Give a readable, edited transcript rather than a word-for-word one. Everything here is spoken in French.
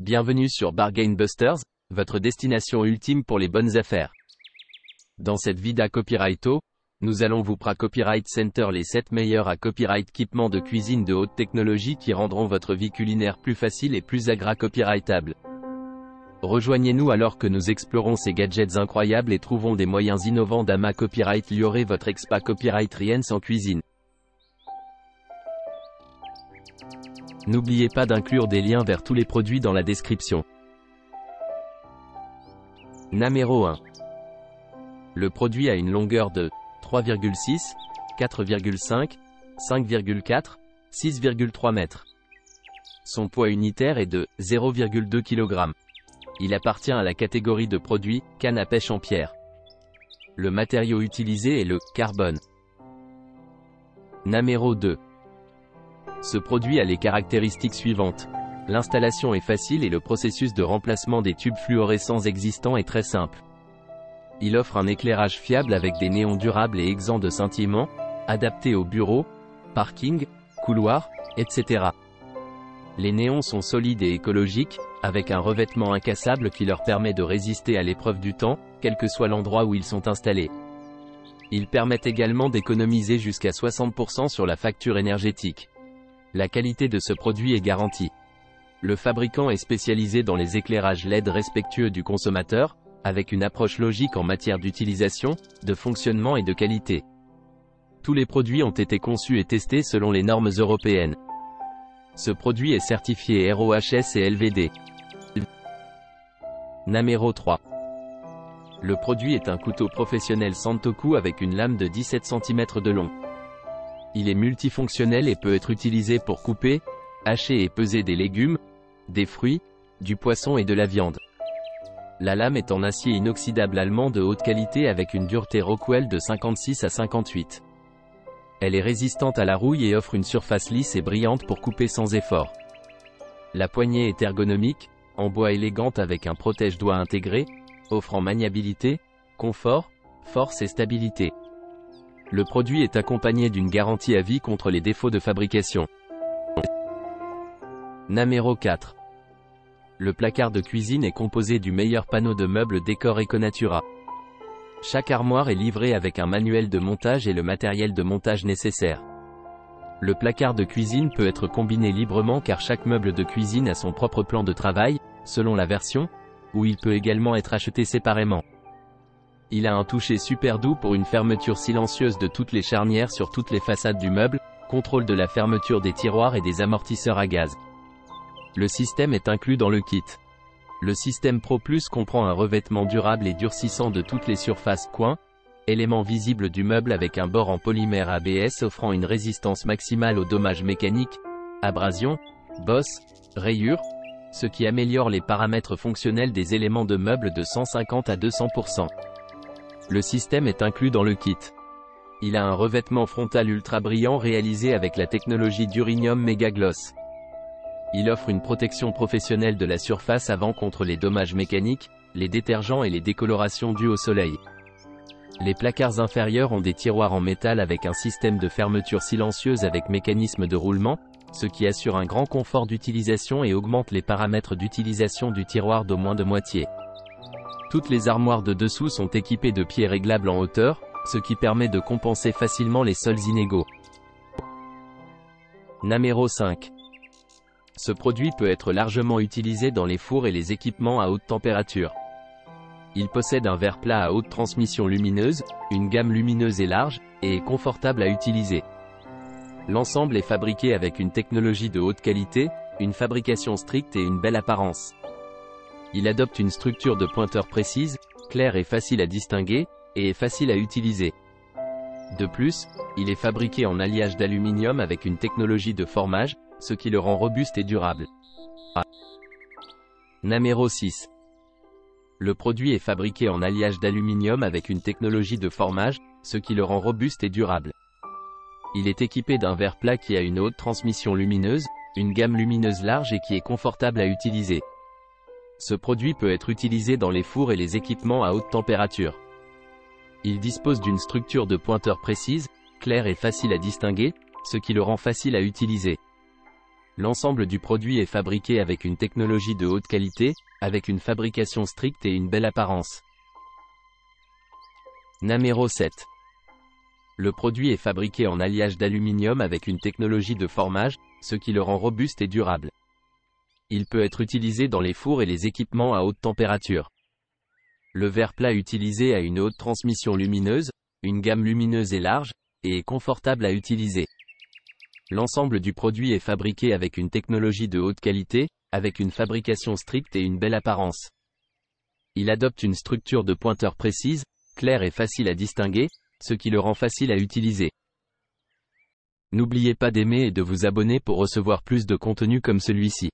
Bienvenue sur Bargain Busters, votre destination ultime pour les bonnes affaires. Dans cette Vida Copyrighto, nous allons vous Copyright Center les 7 meilleurs à copyright équipements de cuisine de haute technologie qui rendront votre vie culinaire plus facile et plus copyrightable. Rejoignez-nous alors que nous explorons ces gadgets incroyables et trouvons des moyens innovants d'ama copyright liorer votre expa copyright Riens en cuisine. N'oubliez pas d'inclure des liens vers tous les produits dans la description. Numéro 1. Le produit a une longueur de 3,6, 4,5, 5,4, 6,3 mètres. Son poids unitaire est de 0,2 kg. Il appartient à la catégorie de produits canne à pêche en pierre. Le matériau utilisé est le carbone. Numéro 2. Ce produit a les caractéristiques suivantes. L'installation est facile et le processus de remplacement des tubes fluorescents existants est très simple. Il offre un éclairage fiable avec des néons durables et exempts de scintillement, adaptés aux bureaux, parking, couloirs, etc. Les néons sont solides et écologiques, avec un revêtement incassable qui leur permet de résister à l'épreuve du temps, quel que soit l'endroit où ils sont installés. Ils permettent également d'économiser jusqu'à 60% sur la facture énergétique. La qualité de ce produit est garantie. Le fabricant est spécialisé dans les éclairages LED respectueux du consommateur, avec une approche logique en matière d'utilisation, de fonctionnement et de qualité. Tous les produits ont été conçus et testés selon les normes européennes. Ce produit est certifié RoHS et LVD. Numéro 3. Le produit est un couteau professionnel Santoku avec une lame de 17 cm de long. Il est multifonctionnel et peut être utilisé pour couper, hacher et peser des légumes, des fruits, du poisson et de la viande. La lame est en acier inoxydable allemand de haute qualité avec une dureté Rockwell de 56 à 58. Elle est résistante à la rouille et offre une surface lisse et brillante pour couper sans effort. La poignée est ergonomique, en bois élégante avec un protège-doigt intégré, offrant maniabilité, confort, force et stabilité. Le produit est accompagné d'une garantie à vie contre les défauts de fabrication. Numéro 4. Le placard de cuisine est composé du meilleur panneau de meubles décor Econatura. Chaque armoire est livrée avec un manuel de montage et le matériel de montage nécessaire. Le placard de cuisine peut être combiné librement car chaque meuble de cuisine a son propre plan de travail, selon la version, ou il peut également être acheté séparément. Il a un toucher super doux pour une fermeture silencieuse de toutes les charnières sur toutes les façades du meuble, contrôle de la fermeture des tiroirs et des amortisseurs à gaz. Le système est inclus dans le kit. Le système Pro Plus comprend un revêtement durable et durcissant de toutes les surfaces coins, éléments visibles du meuble avec un bord en polymère ABS offrant une résistance maximale aux dommages mécaniques, abrasions, bosses, rayures, ce qui améliore les paramètres fonctionnels des éléments de meuble de 150 à 200%. Le système est inclus dans le kit. Il a un revêtement frontal ultra brillant réalisé avec la technologie Durinium Mega Gloss. Il offre une protection professionnelle de la surface avant contre les dommages mécaniques, les détergents et les décolorations dues au soleil. Les placards inférieurs ont des tiroirs en métal avec un système de fermeture silencieuse avec mécanisme de roulement, ce qui assure un grand confort d'utilisation et augmente les paramètres d'utilisation du tiroir d'au moins de moitié. Toutes les armoires de dessous sont équipées de pieds réglables en hauteur, ce qui permet de compenser facilement les sols inégaux. Numéro 5. Ce produit peut être largement utilisé dans les fours et les équipements à haute température. Il possède un verre plat à haute transmission lumineuse, une gamme lumineuse et large, et est confortable à utiliser. L'ensemble est fabriqué avec une technologie de haute qualité, une fabrication stricte et une belle apparence. Il adopte une structure de pointeur précise, claire et facile à distinguer, et est facile à utiliser. De plus, il est fabriqué en alliage d'aluminium avec une technologie de formage, ce qui le rend robuste et durable. Numéro 6. Le produit est fabriqué en alliage d'aluminium avec une technologie de formage, ce qui le rend robuste et durable. Il est équipé d'un verre plat qui a une haute transmission lumineuse, une gamme lumineuse large et qui est confortable à utiliser. Ce produit peut être utilisé dans les fours et les équipements à haute température. Il dispose d'une structure de pointeur précise, claire et facile à distinguer, ce qui le rend facile à utiliser. L'ensemble du produit est fabriqué avec une technologie de haute qualité, avec une fabrication stricte et une belle apparence. Numéro 7. Le produit est fabriqué en alliage d'aluminium avec une technologie de formage, ce qui le rend robuste et durable. Il peut être utilisé dans les fours et les équipements à haute température. Le verre plat utilisé a une haute transmission lumineuse, une gamme lumineuse et large, et est confortable à utiliser. L'ensemble du produit est fabriqué avec une technologie de haute qualité, avec une fabrication stricte et une belle apparence. Il adopte une structure de pointeur précise, claire et facile à distinguer, ce qui le rend facile à utiliser. N'oubliez pas d'aimer et de vous abonner pour recevoir plus de contenu comme celui-ci.